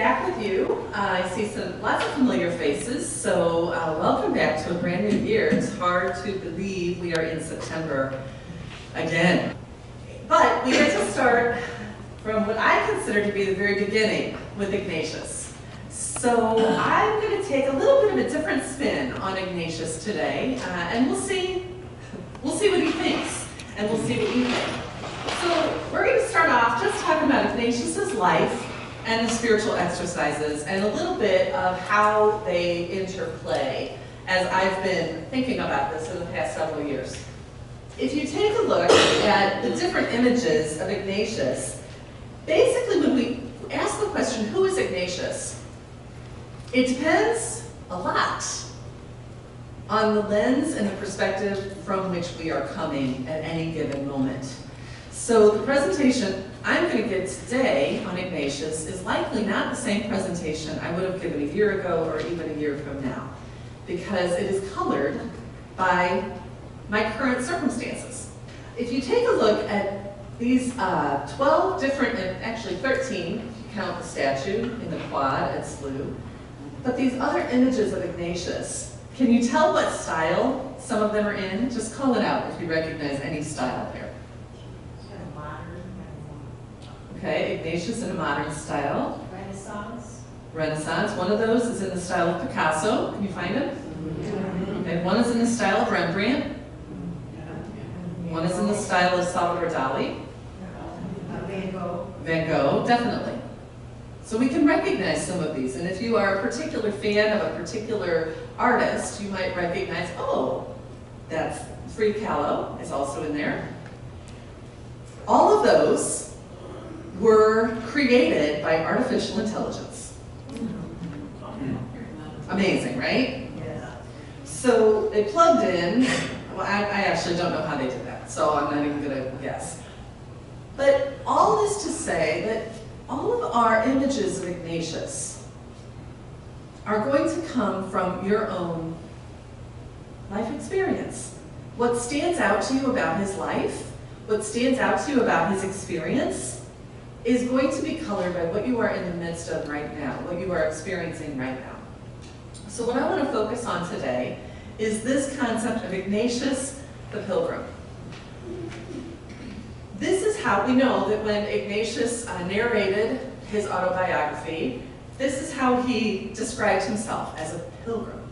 back with you. I see lots of familiar faces, so welcome back to a brand new year. It's hard to believe we are in September again. But we get to start from what I consider to be the very beginning with Ignatius. So I'm going to take a little bit of a different spin on Ignatius today, and we'll see what he thinks, and we'll see what you think. So we're going to start off just talking about Ignatius's life and the spiritual exercises, and a little bit of how they interplay as I've been thinking about this in the past several years. If you take a look at the different images of Ignatius, basically when we ask the question, who is Ignatius? It depends a lot on the lens and the perspective from which we are coming at any given moment. So the presentation I'm going to give today on Ignatius is likely not the same presentation I would have given a year ago or even a year from now, because it is colored by my current circumstances. If you take a look at these 12 different, actually 13, if you count the statue in the quad at SLU, but these other images of Ignatius, can you tell what style some of them are in? Just call it out if you recognize any style there. Okay, Ignatius in a modern style. Renaissance. Renaissance. One of those is in the style of Picasso. Can you find him? Okay, one is in the style of Rembrandt. One is in the style of Salvador Dali. Van Gogh. Van Gogh, definitely. So we can recognize some of these. And if you are a particular fan of a particular artist, you might recognize, oh, that's Frida Kahlo is also in there. All of those were created by artificial intelligence. Amazing, right? Yeah. So they plugged in, well, I actually don't know how they did that, so I'm not even gonna guess. But all this to say that all of our images of Ignatius are going to come from your own life experience. What stands out to you about his life, what stands out to you about his experience, is going to be colored by what you are in the midst of right now, what you are experiencing right now. So what I want to focus on today is this concept of Ignatius the Pilgrim. This is how we know that when Ignatius narrated his autobiography, this is how he described himself, as a pilgrim,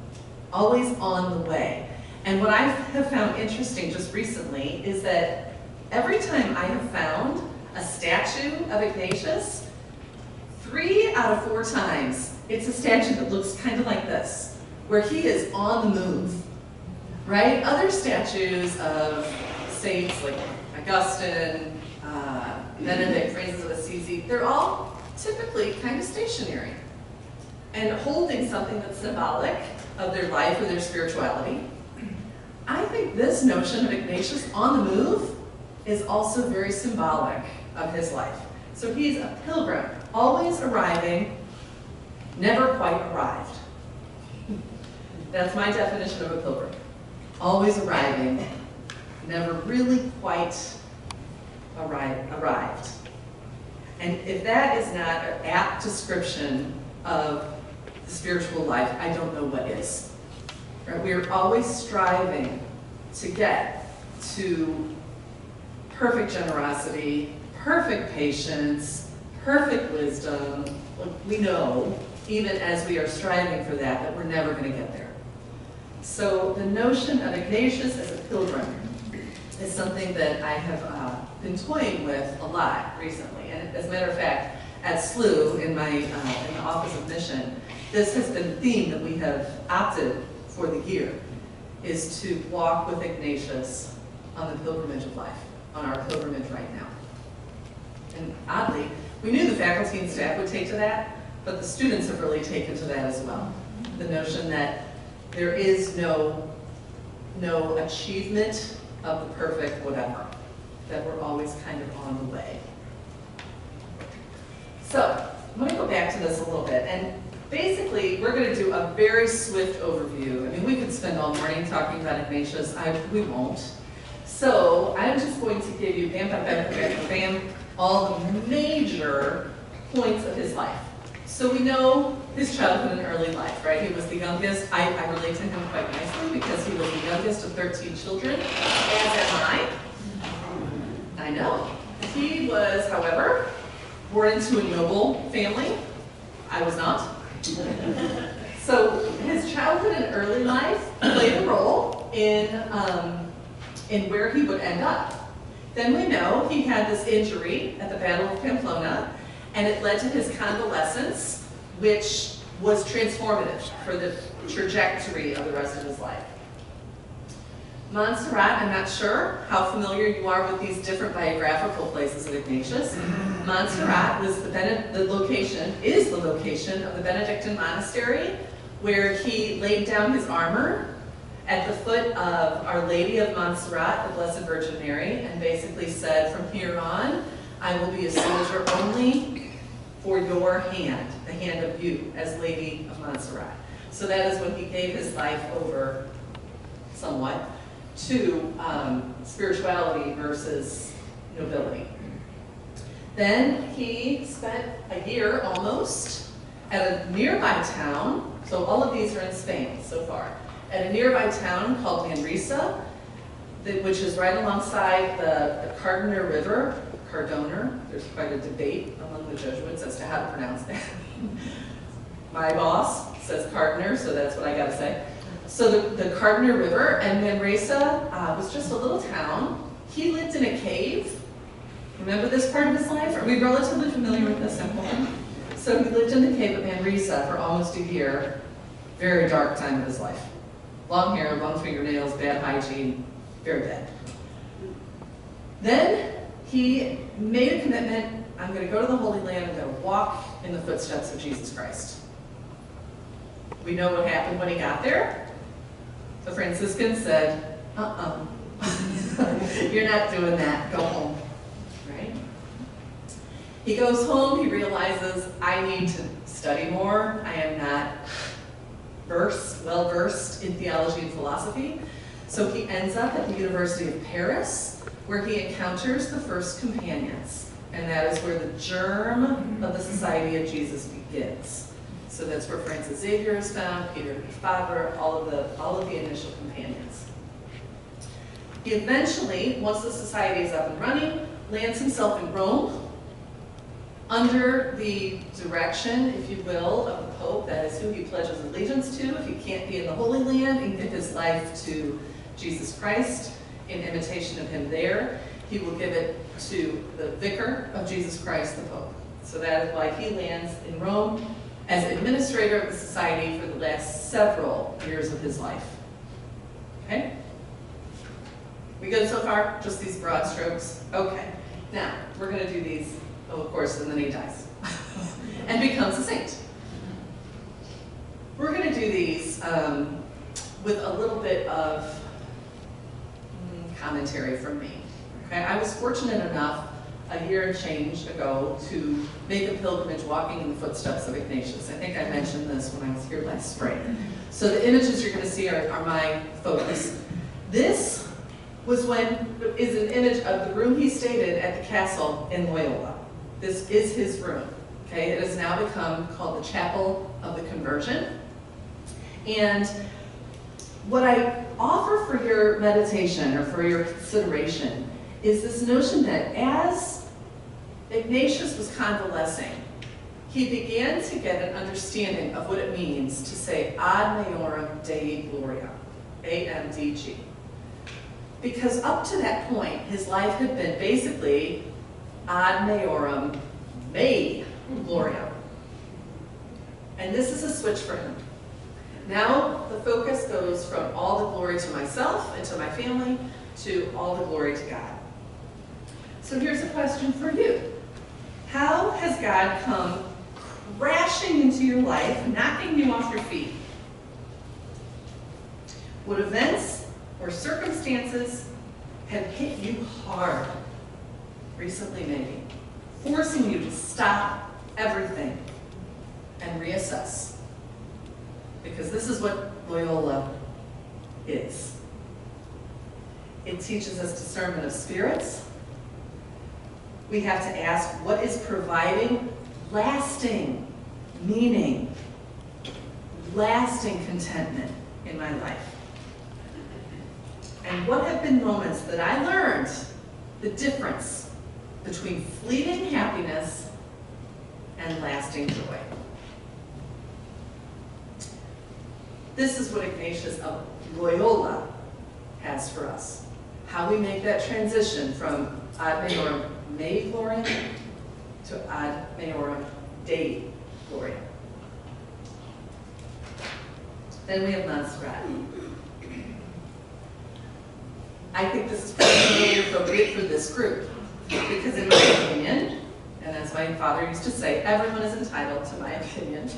always on the way. And what I have found interesting just recently is that every time I have found a statue of Ignatius, 3 out of 4 times, it's a statue that looks kind of like this, where he is on the move, right? Other statues of saints like Augustine, Benedict, Francis of Assisi, they're all typically kind of stationary and holding something that's symbolic of their life or their spirituality. I think this notion of Ignatius on the move is also very symbolic of his life. So he's a pilgrim, always arriving, never quite arrived. That's my definition of a pilgrim. Always arriving, never really quite arrived. And if that is not an apt description of the spiritual life, I don't know what is. Right? We are always striving to get to perfect generosity, perfect patience, perfect wisdom. We know, even as we are striving for that, that we're never going to get there. So the notion of Ignatius as a pilgrim is something that I have been toying with a lot recently. And as a matter of fact, at SLU, in the Office of Mission, this has been the theme that we have opted for the year, is to walk with Ignatius on the pilgrimage of life, on our pilgrimage right now. And oddly, we knew the faculty and staff would take to that, but the students have really taken to that as well. The notion that there is no achievement of the perfect whatever, that we're always kind of on the way. So, I'm going to go back to this a little bit, and basically we're going to do a very swift overview. I mean, we could spend all morning talking about Ignatius. We won't. So I'm just going to give you bam, bam, bam, bam, bam, all the major points of his life. So we know his childhood and early life, right? He was the youngest. I relate to him quite nicely because he was the youngest of 13 children, as am I. I know. He was, however, born into a noble family. I was not. So his childhood and early life played a role in where he would end up. Then we know he had this injury at the Battle of Pamplona, and it led to his convalescence, which was transformative for the trajectory of the rest of his life. Montserrat, I'm not sure how familiar you are with these different biographical places of Ignatius. Montserrat was the location of the Benedictine monastery where he laid down his armor at the foot of Our Lady of Montserrat, the Blessed Virgin Mary, and basically said, from here on, I will be a soldier only for your hand, the hand of you, as Lady of Montserrat. So that is when he gave his life over, somewhat, to spirituality versus nobility. Then he spent a year almost at a nearby town, so all of these are in Spain so far, at a nearby town called Manresa, which is right alongside the Cardona River, Cardona. There's quite a debate among the Jesuits as to how to pronounce that. My boss says Cardona, so that's what I gotta say. So the Cardona River, and Manresa was just a little town. He lived in a cave. Remember this part of his life? Are we relatively familiar with this symbol? So he lived in the cave at Manresa for almost a year. Very dark time of his life. Long hair, long fingernails, bad hygiene, very bad. Then he made a commitment, I'm going to go to the Holy Land, I'm going to walk in the footsteps of Jesus Christ. We know what happened when he got there. The Franciscans said, you're not doing that, go home, right? He goes home, he realizes, I need to study more, I am not well-versed in theology and philosophy. So he ends up at the University of Paris, where he encounters the first companions. And that is where the germ of the Society of Jesus begins. So that's where Francis Xavier is found, Peter Lefebvre, all of the initial companions. He eventually, once the society is up and running, lands himself in Rome, under the direction, if you will, of the Pope. That is who he pledges allegiance to. If he can't be in the Holy Land and give his life to Jesus Christ in imitation of him there, he will give it to the Vicar of Jesus Christ, the Pope. So that is why he lands in Rome as administrator of the society for the last several years of his life. Okay? We good so far? Just these broad strokes? Okay. Now, we're going to do these, of course, and then he dies and becomes a saint. We're going to do these with a little bit of commentary from me. Okay? I was fortunate enough a year and change ago to make a pilgrimage walking in the footsteps of Ignatius. I think I mentioned this when I was here last spring. So the images you're going to see are my photos. This is an image of the room he stayed in at the castle in Loyola. This is his room. Okay? It has now become called the Chapel of the Conversion. And what I offer for your meditation or for your consideration is this notion that as Ignatius was convalescing, he began to get an understanding of what it means to say ad majorem Dei Gloria, AMDG. Because up to that point, his life had been basically ad majorem Mei Gloria. And this is a switch for him. Now the focus goes from all the glory to myself and to my family to all the glory to God. So here's a question for you. How has God come crashing into your life, knocking you off your feet? What events or circumstances have hit you hard, recently maybe, forcing you to stop everything and reassess? Because this is what Loyola is. It teaches us discernment of spirits. We have to ask, what is providing lasting meaning, lasting contentment in my life? And what have been moments that I learned the difference between fleeting happiness and lasting joy? This is what Ignatius of Loyola has for us. How we make that transition from ad maiorem Mei Gloriam to ad maiorem Dei Gloriam. Then we have Montserrat. I think this is probably appropriate for this group, because in my opinion, and as my father used to say, everyone is entitled to my opinion. It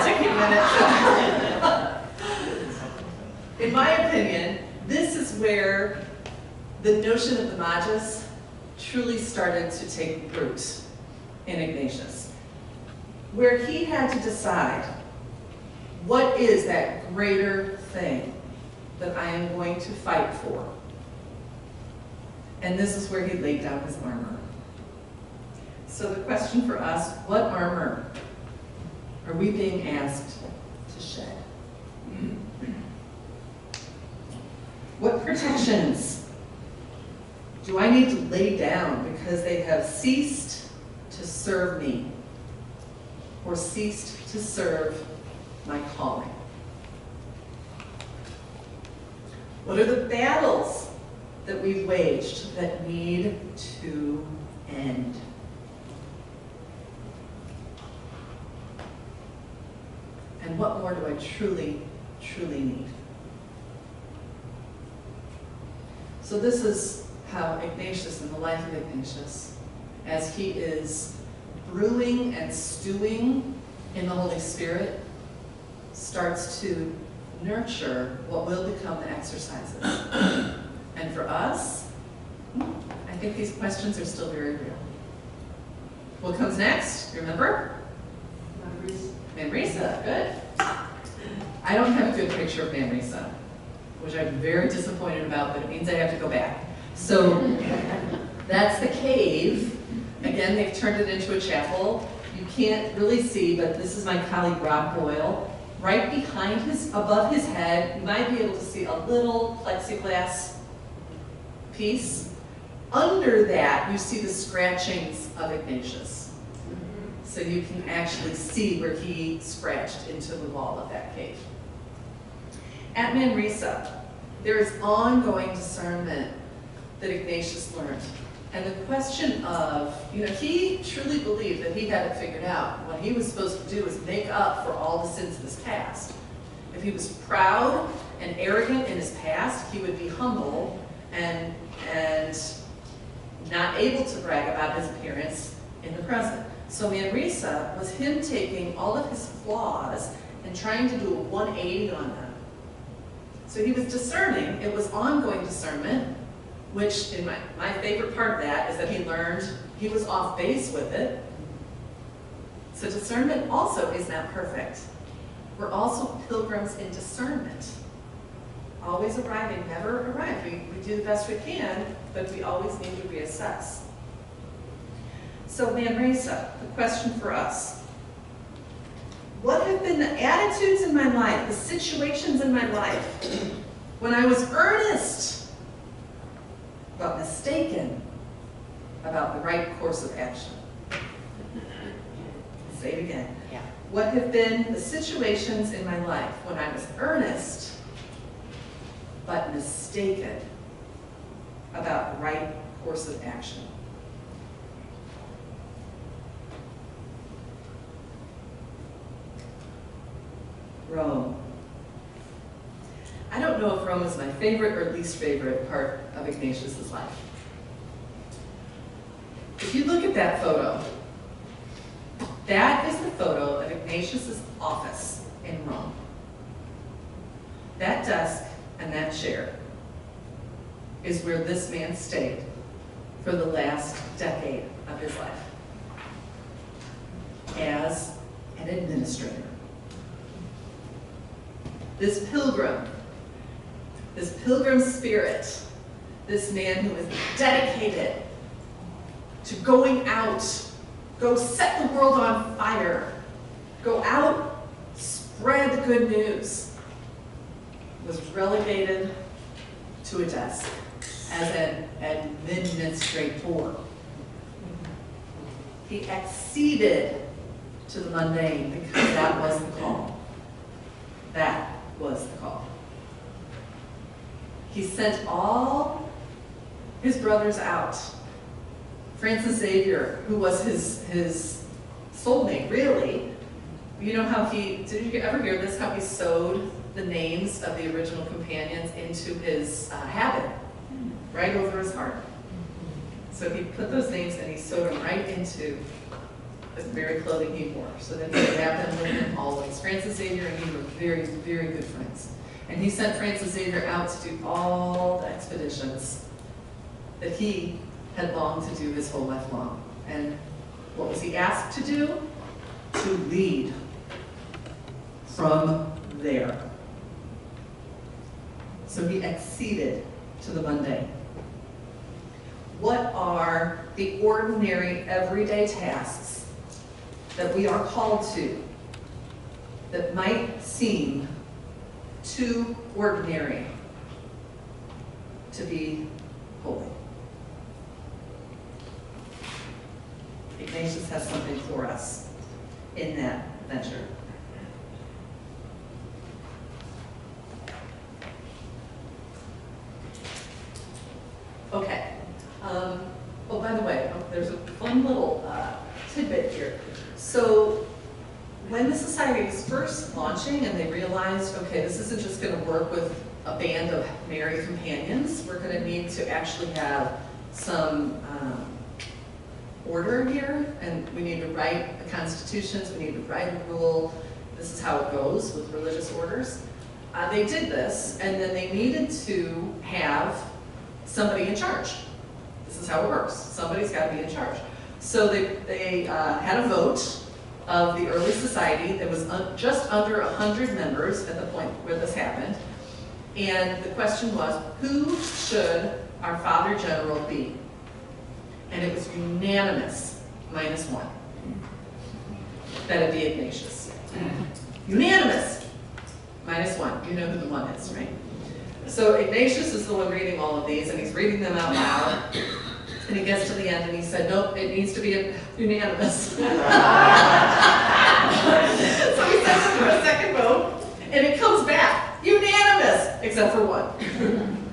took me a minute. In my opinion, this is where the notion of the MAGIS truly started to take root in Ignatius, where he had to decide, what is that greater thing that I am going to fight for? And this is where he laid down his armor. So the question for us, what armor are we being asked to shed? What protections do I need to lay down because they have ceased to serve me or ceased to serve my calling? What are the battles that we've waged that need to end? And what more do I truly, truly need? So this is how Ignatius, in the life of Ignatius, as he is brewing and stewing in the Holy Spirit, starts to nurture what will become the exercises. And for us, I think these questions are still very real. What comes next? Remember? Manresa, good. I don't have a good picture of Manresa, which I'm very disappointed about, but it means I have to go back. So that's the cave. Again, they've turned it into a chapel. You can't really see, but this is my colleague Rob Boyle. Right behind above his head, you might be able to see a little plexiglass piece. Under that, you see the scratchings of Ignatius. So you can actually see where he scratched into the wall of that cave. At Manresa, there is ongoing discernment that Ignatius learned. And the question of, he truly believed that he had it figured out. What he was supposed to do was make up for all the sins of his past. If he was proud and arrogant in his past, he would be humble and not able to brag about his appearance in the present. So Manresa was him taking all of his flaws and trying to do a 180 on them. So he was discerning. It was ongoing discernment, which in my favorite part of that is that he learned he was off base with it. So discernment also is not perfect. We're also pilgrims in discernment. Always arriving, never arrive. We do the best we can, but we always need to reassess. So Manresa, the question for us. What have been the attitudes in my life, the situations in my life, when I was earnest but mistaken about the right course of action? I'll say it again. Yeah. What have been the situations in my life when I was earnest but mistaken about the right course of action? Rome. I don't know if Rome is my favorite or least favorite part of Ignatius's life. If you look at that photo, that is the photo of Ignatius's office in Rome. That desk and that chair is where this man stayed for the last decade of his life as an administrator. This pilgrim spirit, this man who is dedicated to going out, go set the world on fire, go out, spread the good news, was relegated to a desk as an administrator. He acceded to the mundane because that was the call. That was the call. He sent all his brothers out. Francis Xavier, who was his soulmate, really. You know how did you ever hear this, how he sewed the names of the original companions into his habit, right over his heart. So he put those names and he sewed them right into the very clothing he wore, so that he would have them with him always. Francis Xavier and he were very, very good friends. And he sent Francis Xavier out to do all the expeditions that he had longed to do his whole life long. And what was he asked to do? To lead from there. So he acceded to the mundane. What are the ordinary, everyday tasks that we are called to that might seem too ordinary to be holy? Ignatius has something for us in that venture. Okay. Oh, by the way, there's a fun little tidbit here. So when the society was first launching and they realized, okay, this isn't just going to work with a band of merry companions, we're going to need to actually have some order here, and we need to write the constitutions, we need to write a rule. This is how it goes with religious orders. They did this, and then they needed to have somebody in charge. This is how it works. Somebody's got to be in charge. So they had a vote of the early society. There was just under 100 members at the point where this happened. And the question was, who should our Father General be? And it was unanimous, -1. That'd be Ignatius. Unanimous, -1. You know who the one is, right? So Ignatius is the one reading all of these, and he's reading them out loud. And he gets to the end and he said, nope, it needs to be unanimous. So he sends it for a second vote, and it comes back, unanimous, except for one.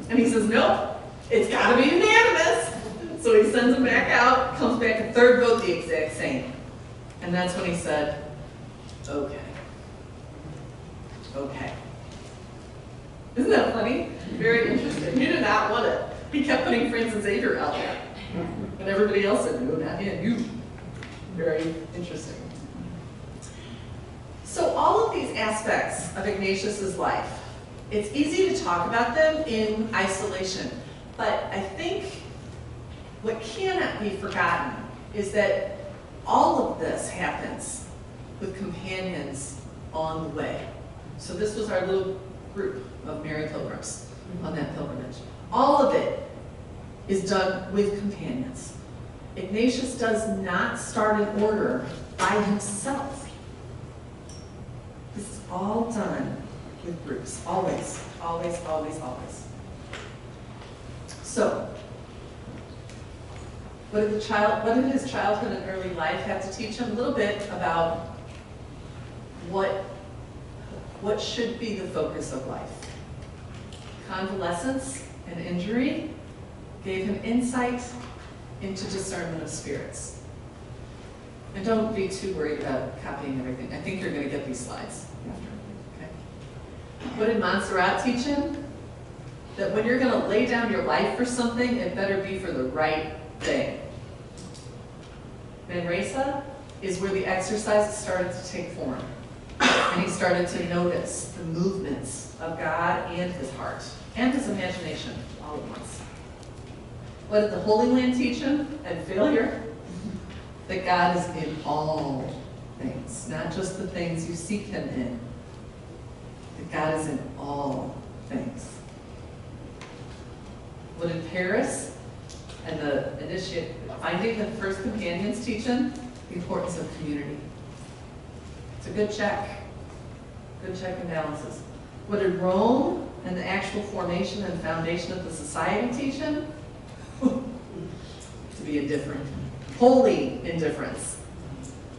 And he says, nope, it's got to be unanimous. So he sends them back out, comes back a third vote, the exact same. And that's when he said, okay. Okay. Isn't that funny? Very interesting. He did not want it. He kept putting Francis Xavier out there. And everybody else said, no, not him, you. Very interesting. So all of these aspects of Ignatius's life, it's easy to talk about them in isolation. But I think what cannot be forgotten is that all of this happens with companions on the way. So this was our little group of merry pilgrims on that pilgrimage. All of it is done with companions. Ignatius does not start an order by himself. This is all done with groups, always, always, always, always. So, what did his childhood and early life have to teach him? A little bit about what should be the focus of life. Convalescence and injury gave him insight into discernment of spirits. And don't be too worried about copying everything. I think you're going to get these slides after. Okay. What did Montserrat teach him? That when you're going to lay down your life for something, it better be for the right thing. Manresa is where the exercises started to take form. And he started to notice the movements of God and his heart, and his imagination, all at once. What did the Holy Land teach him at failure? That God is in all things, not just the things you seek him in. That God is in all things. What did Paris And finding the first companions teaching the importance of community. It's a good check. Good check and balances. What did Rome and the actual formation and foundation of the society teach him? To be indifferent. Holy indifference.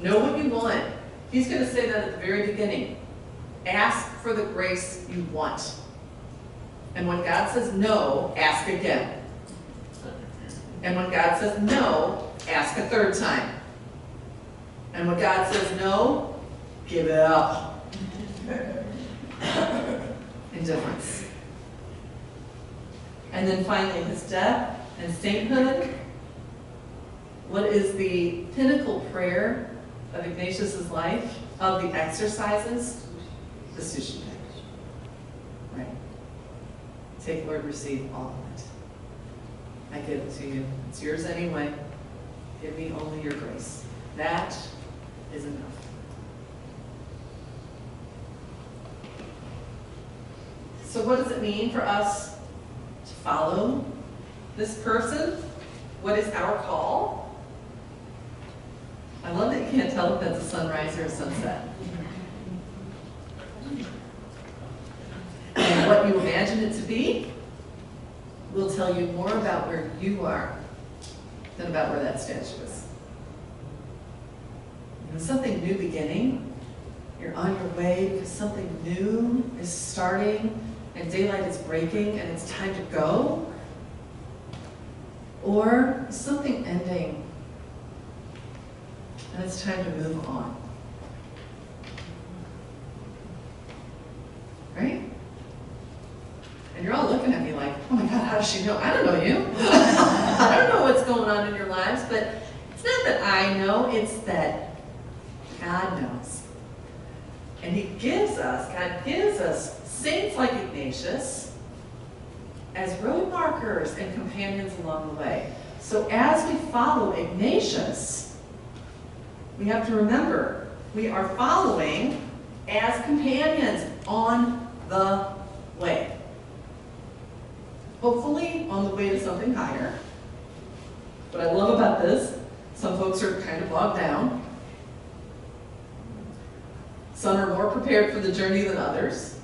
Know what you want. He's going to say that at the very beginning. Ask for the grace you want. And when God says no, ask again. And when God says no, ask a third time. And when God says no, give it up. Indifference. And then finally, his death and sainthood. What is the pinnacle prayer of Ignatius's life, of the exercises? The sushi. Right. Take, Lord, receive all of it. I give it to you. It's yours anyway. Give me only your grace. That is enough. So what does it mean for us to follow this person? What is our call? I love that you can't tell if that's a sunrise or a sunset. And what you imagine it to be will tell you more about where you are than about where that statue is. Something new beginning. You're on your way because something new is starting and daylight is breaking and it's time to go. Or something ending and it's time to move on. Right? And you're all looking at me like, oh my God, how does she know? I don't know you. I don't know what's going on in your lives, but it's not that I know, it's that God knows. And God gives us saints like Ignatius as road markers and companions along the way. So as we follow Ignatius, we have to remember we are following as companions on the way. Hopefully on the way to something higher. What I love about this, some folks are kind of bogged down. Some are more prepared for the journey than others.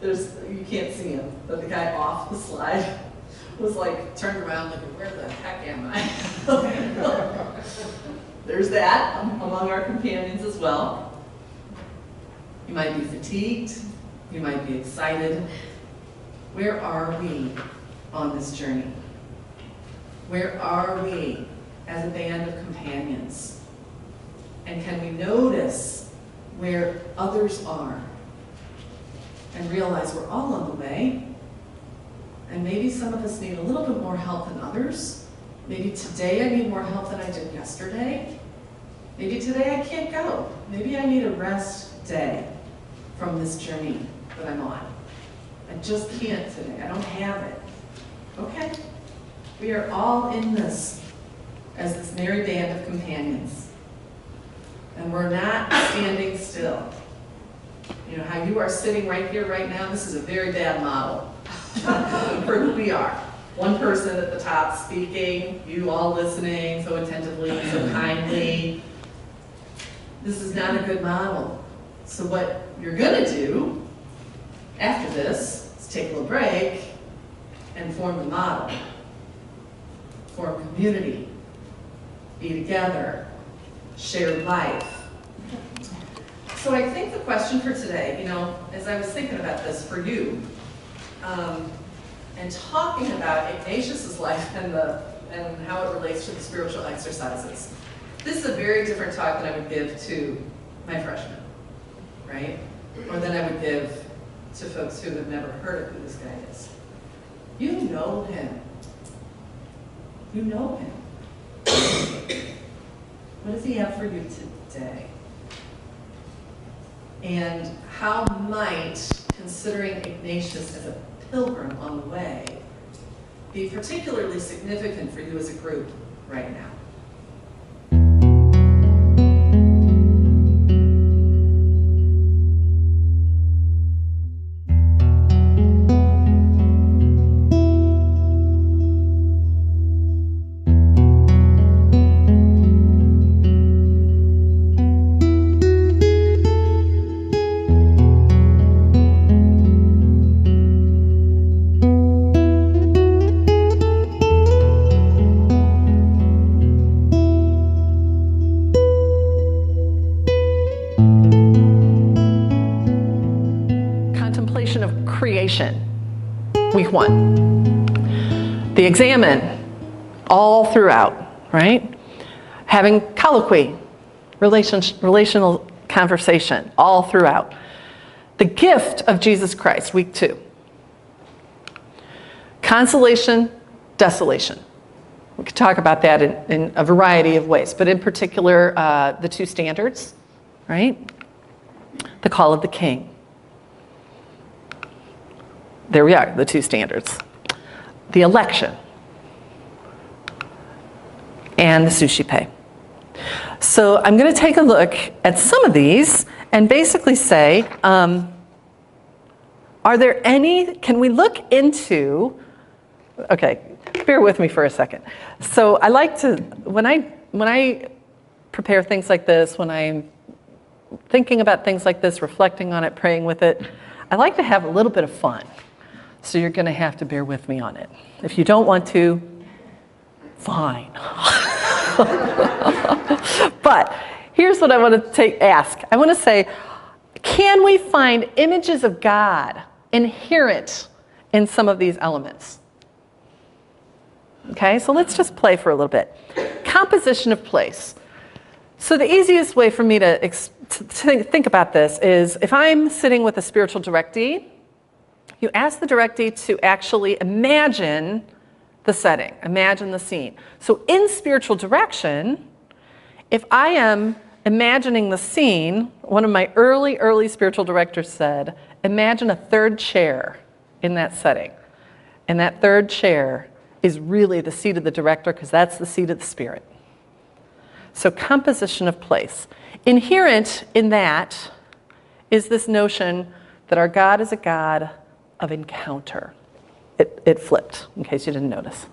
You can't see him, but the guy off the slide was like turned around looking, where the heck am I? There's that among our companions as well. You might be fatigued. You might be excited. Where are we on this journey? Where are we as a band of companions? And can we notice where others are and realize we're all on the way? And maybe some of us need a little bit more help than others. Maybe today I need more help than I did yesterday. Maybe today I can't go. Maybe I need a rest day from this journey that I'm on. I just can't today. I don't have it. Okay. We are all in this as this merry band of companions. And we're not standing still. You know, how you are sitting right here, right now, this is a very bad model for who we are. One person at the top speaking, you all listening so attentively, so kindly. This is not a good model. So what you're going to do after this is take a little break and form the model. Form community. Be together. Share life. So I think the question for today, as I was thinking about this for you, and talking about Ignatius's life and how it relates to the spiritual exercises, this is a very different talk than I would give to my freshmen, right? Or than I would give to folks who have never heard of who this guy is. You know him. You know him. What does he have for you today? And how might considering Ignatius as a pilgrim on the way be particularly significant for you as a group right now? creation, week 1. The examine, all throughout, right? Having colloquy, relational conversation, all throughout. The gift of Jesus Christ, week 2. Consolation, desolation. We could talk about that in a variety of ways, but in particular, the 2 standards, right? The call of the king. There we are, the 2 standards. The election. And the sushi pay. So I'm going to take a look at some of these and basically say, are there any, can we look into, okay, bear with me for a second. So I like to, when I prepare things like this, when I'm thinking about things like this, reflecting on it, praying with it, I like to have a little bit of fun. So you're going to have to bear with me on it. If you don't want to, fine. But here's what I want to ask. I want to say, can we find images of God inherent in some of these elements? Okay, so let's just play for a little bit. Composition of place. So the easiest way for me to think about this is if I'm sitting with a spiritual directee, you ask the directee to actually imagine the setting, imagine the scene. So in spiritual direction, if I am imagining the scene, one of my early spiritual directors said, imagine a 3rd chair in that setting. And that 3rd chair is really the seat of the director because that's the seat of the Spirit. So composition of place. Inherent in that is this notion that our God is a God of encounter. It flipped, in case you didn't notice.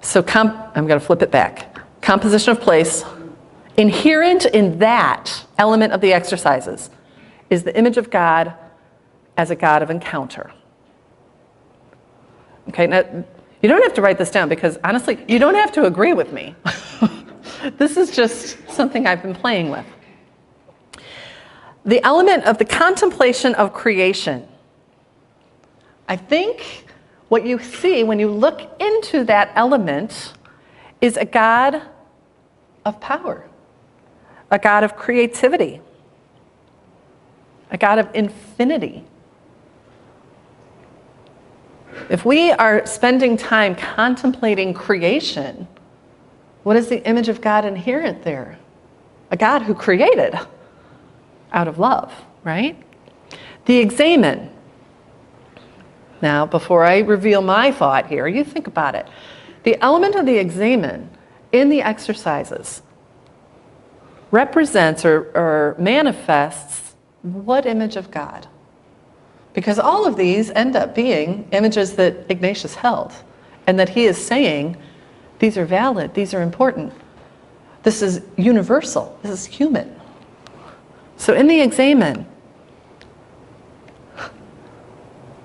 So I'm going to flip it back. Composition of place. Inherent in that element of the exercises is the image of God as a God of encounter. Okay, now you don't have to write this down because honestly, you don't have to agree with me. This is just something I've been playing with. The element of the contemplation of creation. I think what you see when you look into that element is a God of power, a God of creativity, a God of infinity. If we are spending time contemplating creation, what is the image of God inherent there? A God who created out of love, right? The examen. Now, before I reveal my thought here, you think about it. The element of the examen in the exercises represents or manifests what image of God? Because all of these end up being images that Ignatius held, and that he is saying, these are valid, these are important. This is universal, this is human. So in the examen,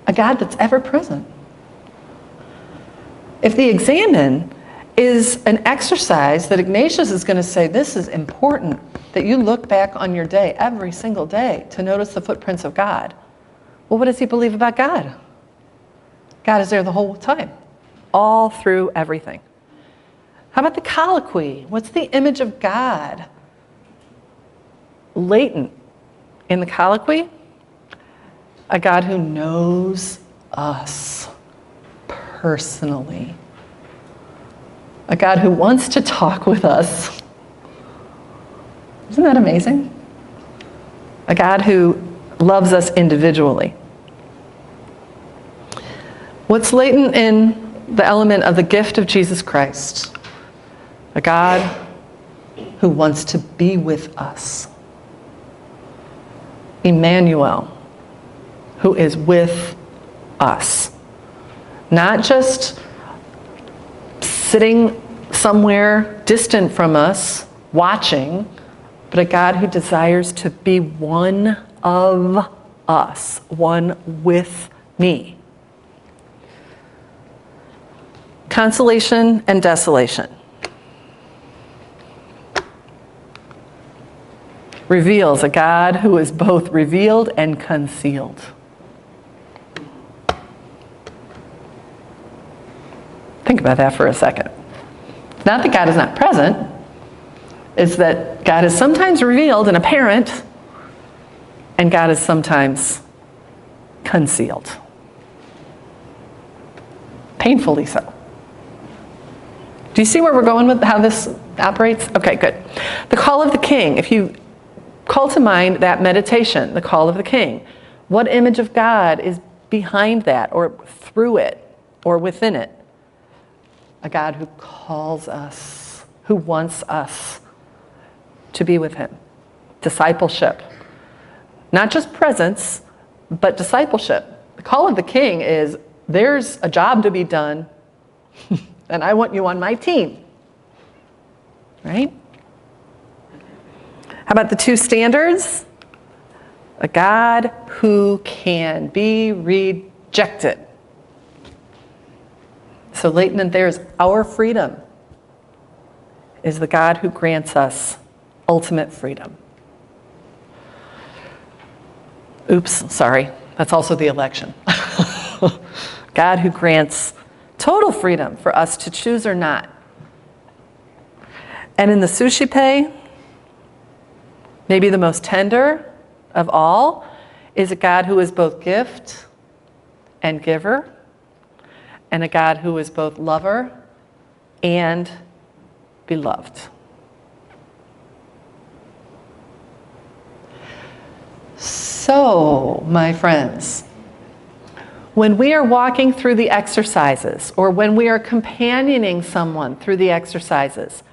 a God that's ever present. If the examen is an exercise that Ignatius is going to say, this is important, that you look back on your day, every single day, to notice the footprints of God. Well, what does he believe about God? God is there the whole time, all through everything. How about the colloquy? What's the image of God latent in the colloquy? A God who knows us personally. A God who wants to talk with us. Isn't that amazing? A God who loves us individually. What's latent in the element of the gift of Jesus Christ? A God who wants to be with us. Emmanuel, who is with us. Not just sitting somewhere distant from us, watching, but a God who desires to be one of us, one with me. Consolation and desolation. Reveals a God who is both revealed and concealed. Think about that for a second. Not that God is not present, it's that God is sometimes revealed and apparent, and God is sometimes concealed. Painfully so. Do you see where we're going with how this operates? Okay, good. The call of the king. If you call to mind that meditation, the call of the king, what image of God is behind that, or through it, or within it? A God who calls us, who wants us to be with him. Discipleship. Not just presence, but discipleship. The call of the king is, there's a job to be done, and I want you on my team. Right? How about the two standards? A God who can be rejected. So latent there is our freedom, is the God who grants us ultimate freedom. Oops, sorry. That's also the election. God who grants total freedom for us to choose or not. And in the sushi pay, maybe the most tender of all is a God who is both gift and giver, and a God who is both lover and beloved. So, my friends, when we are walking through the exercises, or when we are companioning someone through the exercises,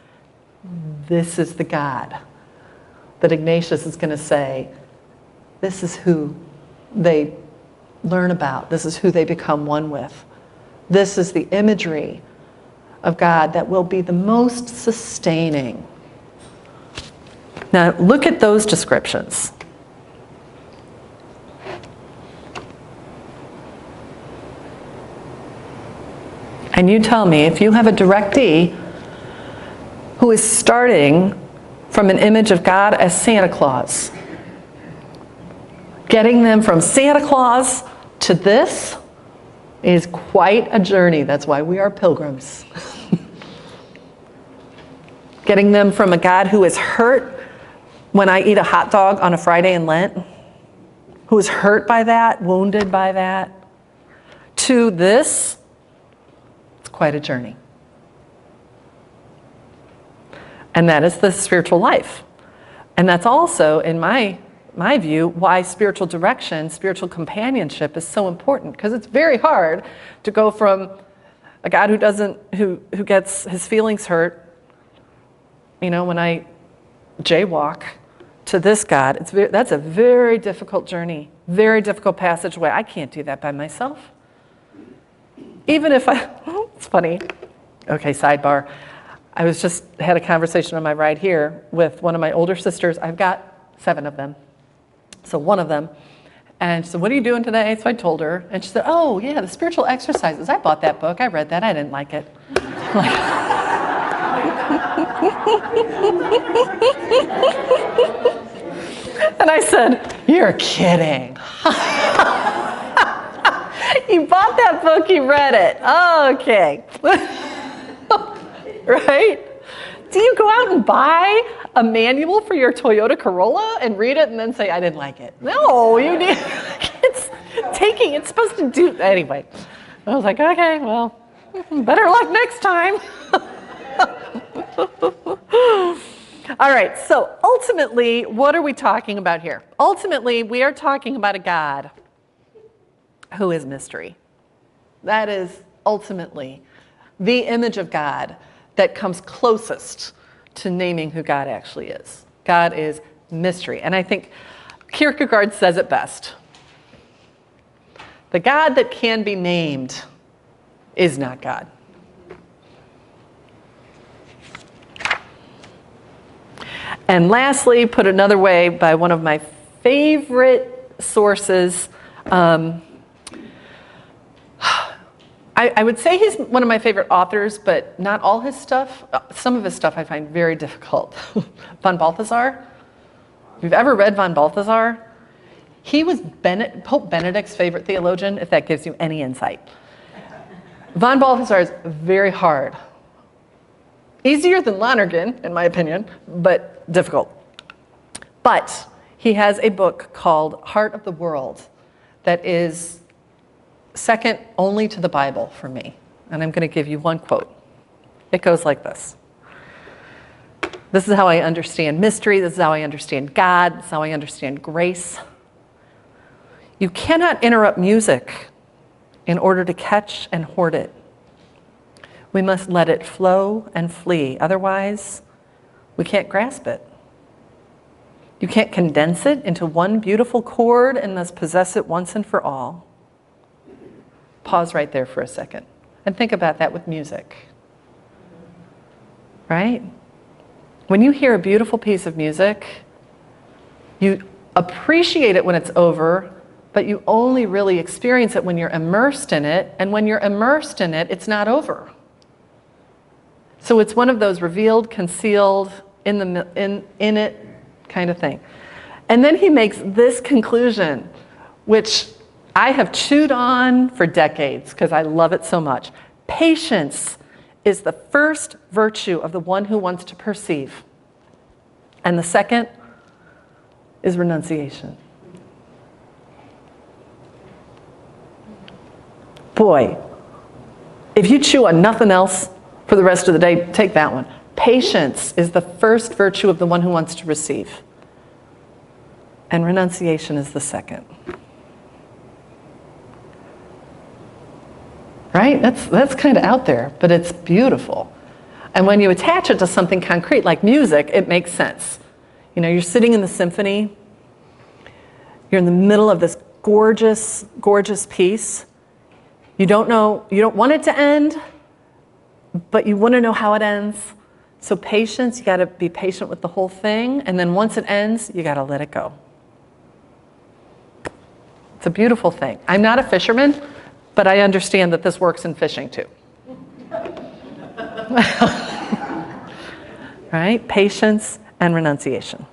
this is the God that Ignatius is going to say, this is who they learn about. This is who they become one with. This is the imagery of God that will be the most sustaining. Now, look at those descriptions. And you tell me, if you have a directee who is starting from an image of God as Santa Claus, getting them from Santa Claus to this is quite a journey. That's why we are pilgrims. Getting them from a God who is hurt when I eat a hot dog on a Friday in Lent, who is hurt by that, wounded by that, to this, it's quite a journey. And that is the spiritual life. And that's also, in my view, why spiritual direction, spiritual companionship is so important. Because it's very hard to go from a God who gets his feelings hurt, when I jaywalk, to this God. That's a very difficult journey, very difficult passageway. I can't do that by myself. Even if it's funny. Okay, sidebar. I had a conversation on my ride here with one of my older sisters. I've got 7 of them. So one of them. And she said, what are you doing today? So I told her. And she said, oh, yeah, the spiritual exercises. I bought that book. I read that. I didn't like it. And I said, you're kidding. You bought that book, you read it. Okay. Right? Do you go out and buy a manual for your Toyota Corolla and read it and then say, I didn't like it? No, you need, it's supposed to do, anyway. I was like, okay, well, better luck next time. All right, so ultimately, what are we talking about here? Ultimately, we are talking about a God who is mystery. That is ultimately the image of God that comes closest to naming who God actually is. God is mystery. And I think Kierkegaard says it best. The God that can be named is not God. And lastly, put another way, by one of my favorite sources, I would say he's one of my favorite authors, but not all his stuff. Some of his stuff I find very difficult. Von Balthasar. If you've ever read Von Balthasar, he was Pope Benedict's favorite theologian, if that gives you any insight. Von Balthasar is very hard. Easier than Lonergan, in my opinion, but difficult. But he has a book called Heart of the World that is second only to the Bible for me. And I'm going to give you one quote. It goes like this. This is how I understand mystery. This is how I understand God. This is how I understand grace. You cannot interrupt music in order to catch and hoard it. We must let it flow and flee. Otherwise, we can't grasp it. You can't condense it into one beautiful chord and thus possess it once and for all. Pause right there for a second and think about that with music. Right? When you hear a beautiful piece of music, you appreciate it when it's over, but you only really experience it when you're immersed in it. And when you're immersed in it, it's not over. So it's one of those revealed, concealed, in it kind of thing. And then he makes this conclusion, which I have chewed on for decades because I love it so much. Patience is the first virtue of the one who wants to perceive. And the second is renunciation. Boy, if you chew on nothing else for the rest of the day, take that one. Patience is the first virtue of the one who wants to receive. And renunciation is the second. Right? That's kind of out there, but it's beautiful. And when you attach it to something concrete like music, it makes sense. You know, you're sitting in the symphony, you're in the middle of this gorgeous, gorgeous piece. You don't want it to end, but you want to know how it ends. So patience, you got to be patient with the whole thing. And then once it ends, you got to let it go. It's a beautiful thing. I'm not a fisherman, but I understand that this works in fishing too. Right? Patience and renunciation.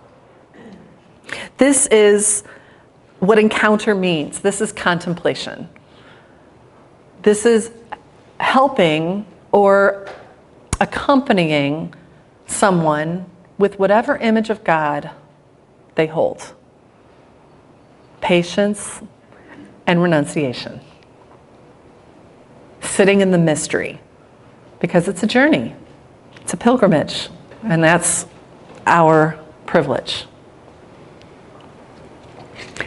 This is what encounter means. This is contemplation. This is helping or accompanying someone with whatever image of God they hold. Patience and renunciation. Sitting in the mystery, because it's a journey. It's a pilgrimage, and that's our privilege.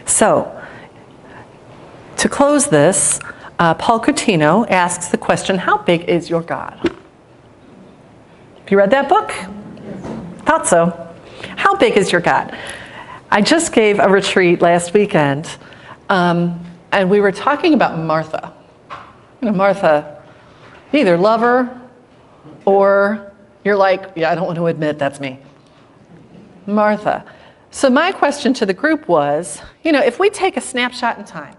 So, to close this, Paul Coutinho asks the question, how big is your God? Have you read that book? Thought so. How big is your God? I just gave a retreat last weekend, and we were talking about Martha. You know, Martha, you either love her or you're like, yeah, I don't want to admit that's me. Martha. So my question to the group was, you know, if we take a snapshot in time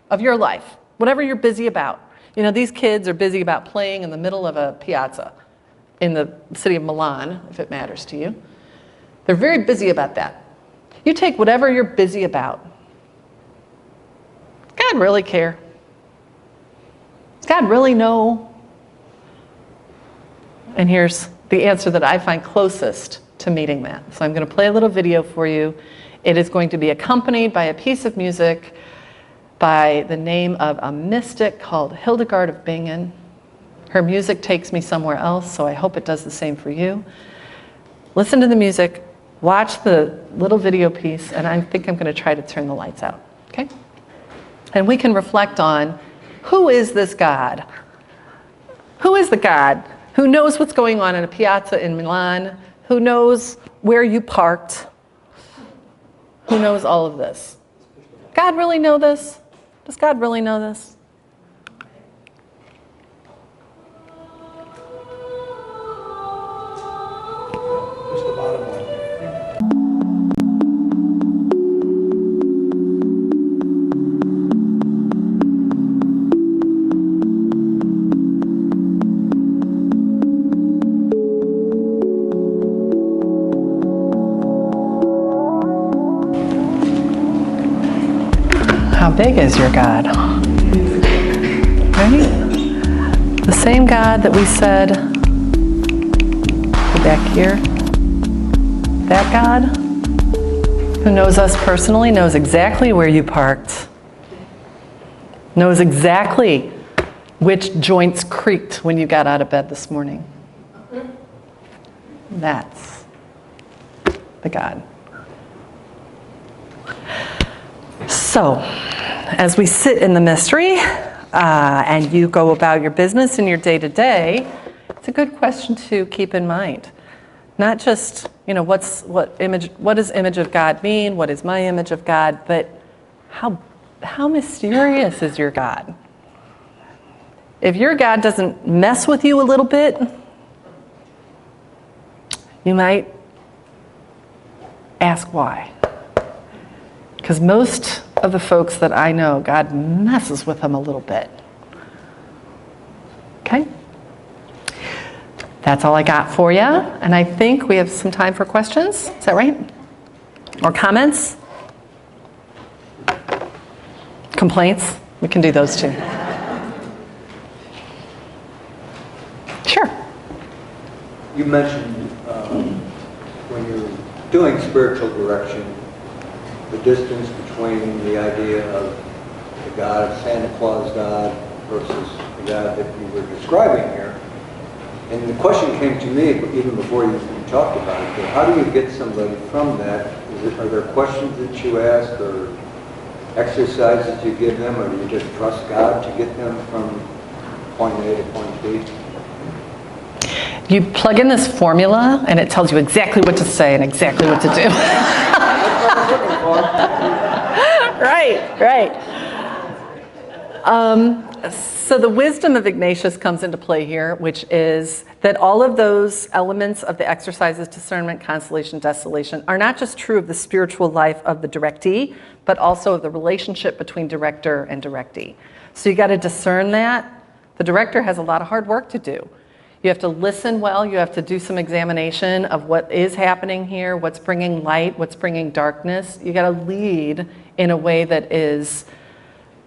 of your life, whatever you're busy about. You know, these kids are busy about playing in the middle of a piazza in the city of Milan, if it matters to you. They're very busy about that. You take whatever you're busy about. Does God really care? Does God really know? And here's the answer that I find closest to meeting that. So I'm going to play a little video for you. It is going to be accompanied by a piece of music by the name of a mystic called Hildegard of Bingen. Her music takes me somewhere else, so I hope it does the same for you. Listen to the music, watch the little video piece, and I think I'm going to try to turn the lights out, okay? And we can reflect on, who is this God? Who is the God who knows what's going on in a piazza in Milan, who knows where you parked, who knows all of this? God really know this? Does God really know this? Just the bottom one. How big is your God? Right? same God that we said, go back here, that God who knows us personally, knows exactly where you parked, knows exactly which joints creaked when you got out of bed this morning. That's the God. So, as we sit in the mystery and you go about your business in your day-to-day, it's a good question to keep in mind. Not just, what does image of God mean? What is my image of God? But how mysterious is your God? If your God doesn't mess with you a little bit, you might ask why. Because most of the folks that I know, God messes with them a little bit. Okay? That's all I got for you. And I think we have some time for questions. Is that right? Or comments? Complaints? We can do those too. Sure. You mentioned when you're doing spiritual direction, the distance between the idea of the God of Santa Claus God versus the God that you were describing here. And the question came to me even before you talked about it. But how do you get somebody from that? Are there questions that you ask or exercises you give them, or do you just trust God to get them from point A to point B? You plug in this formula and it tells you exactly what to say and exactly what to do. Right. So the wisdom of Ignatius comes into play here, which is that all of those elements of the exercises, discernment, consolation, desolation, are not just true of the spiritual life of the directee, but also of the relationship between director and directee. So you got to discern that. The director has a lot of hard work to do. You have to listen well. You have to do some examination of what is happening here, what's bringing light, what's bringing darkness. You got to lead in a way that is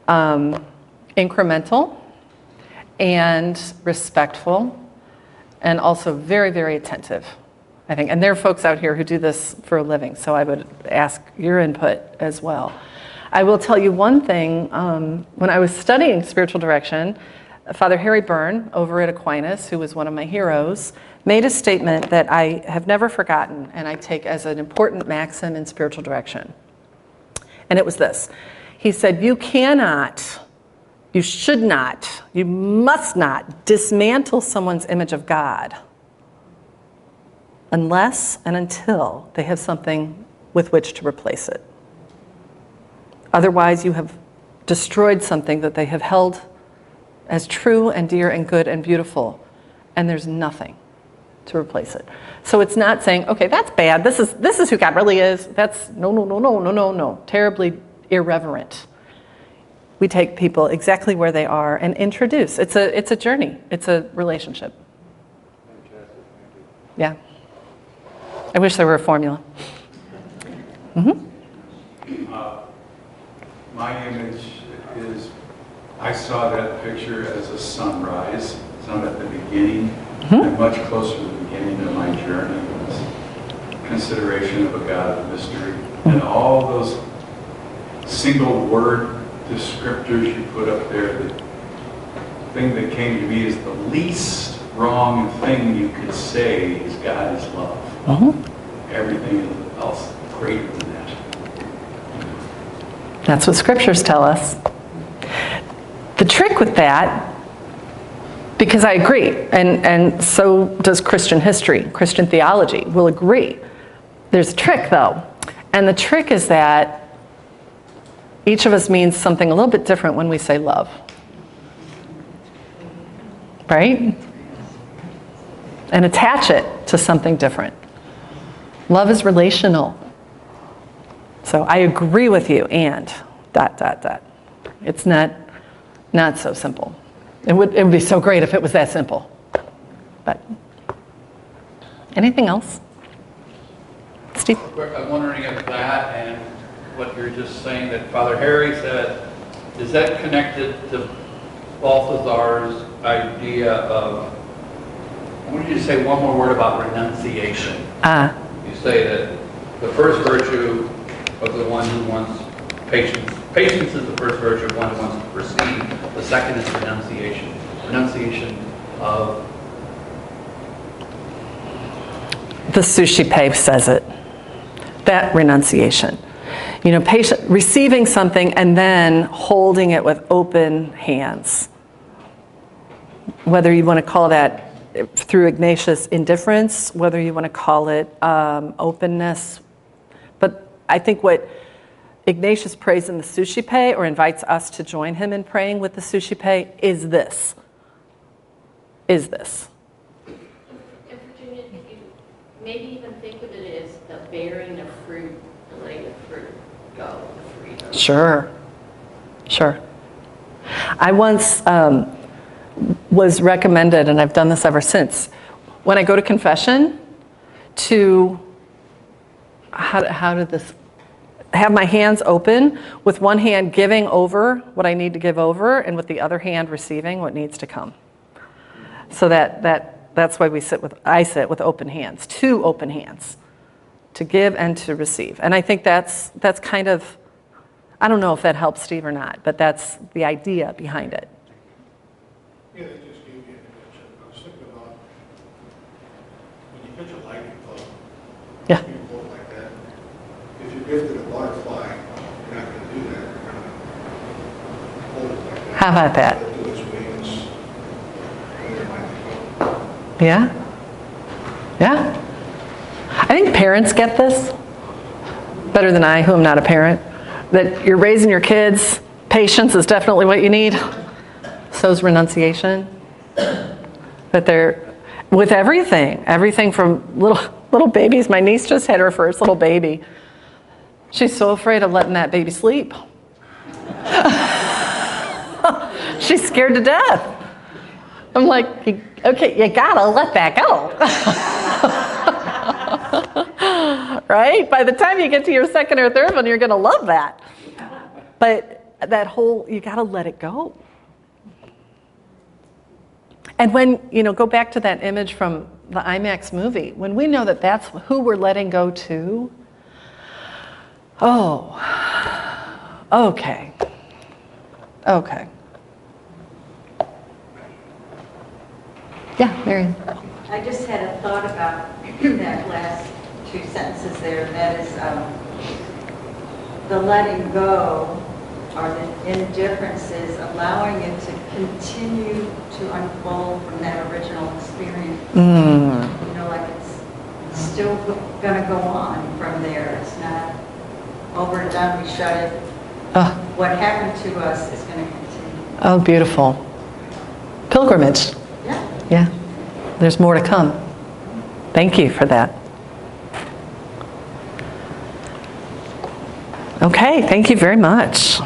incremental and respectful and also very, very attentive, I think. And there are folks out here who do this for a living, so I would ask your input as well. I will tell you one thing. When I was studying spiritual direction, Father Harry Byrne over at Aquinas, who was one of my heroes, made a statement that I have never forgotten and I take as an important maxim in spiritual direction. And it was this. He said, you cannot, you should not, you must not dismantle someone's image of God unless and until they have something with which to replace it. Otherwise, you have destroyed something that they have held as true and dear and good and beautiful, and there's nothing to replace it. So it's not saying, okay, that's bad. This is who God really is. That's no. Terribly irreverent. We take people exactly where they are and introduce. It's a journey. It's a relationship. Yeah. I wish there were a formula. My image is, I saw that picture as a sunrise. It's not at the beginning. I'm much closer to the beginning of my journey. This consideration of a God of mystery. And all those single word descriptors you put up there, the thing that came to me is the least wrong thing you could say is God is love. Everything else greater than that. That's what scriptures tell us. The trick with that, because I agree, and so does Christian history, Christian theology will agree. There's a trick though, and the trick is that each of us means something a little bit different when we say love. Right? And attach it to something different. Love is relational. So I agree with you, and ... It's not so simple. It would be so great if it was that simple. But anything else? Steve? I'm wondering if that and what you're just saying that Father Harry said, is that connected to Balthazar's idea of, I want you to say one more word about renunciation. You say that the first virtue of the one who wants patience. Patience is the first virtue of one who wants to receive. The second is renunciation. Renunciation of... The sushi pay says it. That renunciation. You know, receiving something and then holding it with open hands. Whether you want to call that through Ignatius indifference, whether you want to call it openness. But I think what Ignatius prays in the sushi pay, or invites us to join him in praying with the sushi pay, is this. Is this. And Virginia, if you maybe even think of it as the bearing of fruit, the letting of fruit go, the freedom. Sure. Sure. I once was recommended, and I've done this ever since, when I go to confession, to, how did this, have my hands open, with one hand giving over what I need to give over, and with the other hand receiving what needs to come. So that's why I sit with open hands, two open hands, to give and to receive. And I think that's kind of, I don't know if that helps Steve or not, but that's the idea behind it. Yeah, they just gave you an image. I was thinking about when you pitch a lightning club, Yeah. you go like that. If you give it a butterfly, you're not going to do that. You're going to hold it like that. How about that? Let it do its wings. And it might go. Yeah? Yeah? I think parents get this better than I, who am not a parent, that you're raising your kids. Patience is definitely what you need. So's renunciation. That they're, with everything from little babies. My niece just had her first little baby. She's so afraid of letting that baby sleep. She's scared to death. I'm like, okay, you gotta let that go. Right? By the time you get to your second or third one, you're gonna love that. But that whole, you gotta let it go. And when, go back to that image from the IMAX movie, when we know that that's who we're letting go to, okay. Yeah, Marion. I just had a thought about that last two sentences there, and that is the letting go, or the indifference, is allowing it to continue to unfold from that original experience. Like it's still going to go on from there. It's not over and done, we shut it. What happened to us is going to continue. Oh, beautiful. Pilgrimage. Yeah. There's more to come. Thank you for that. Okay, thank you very much.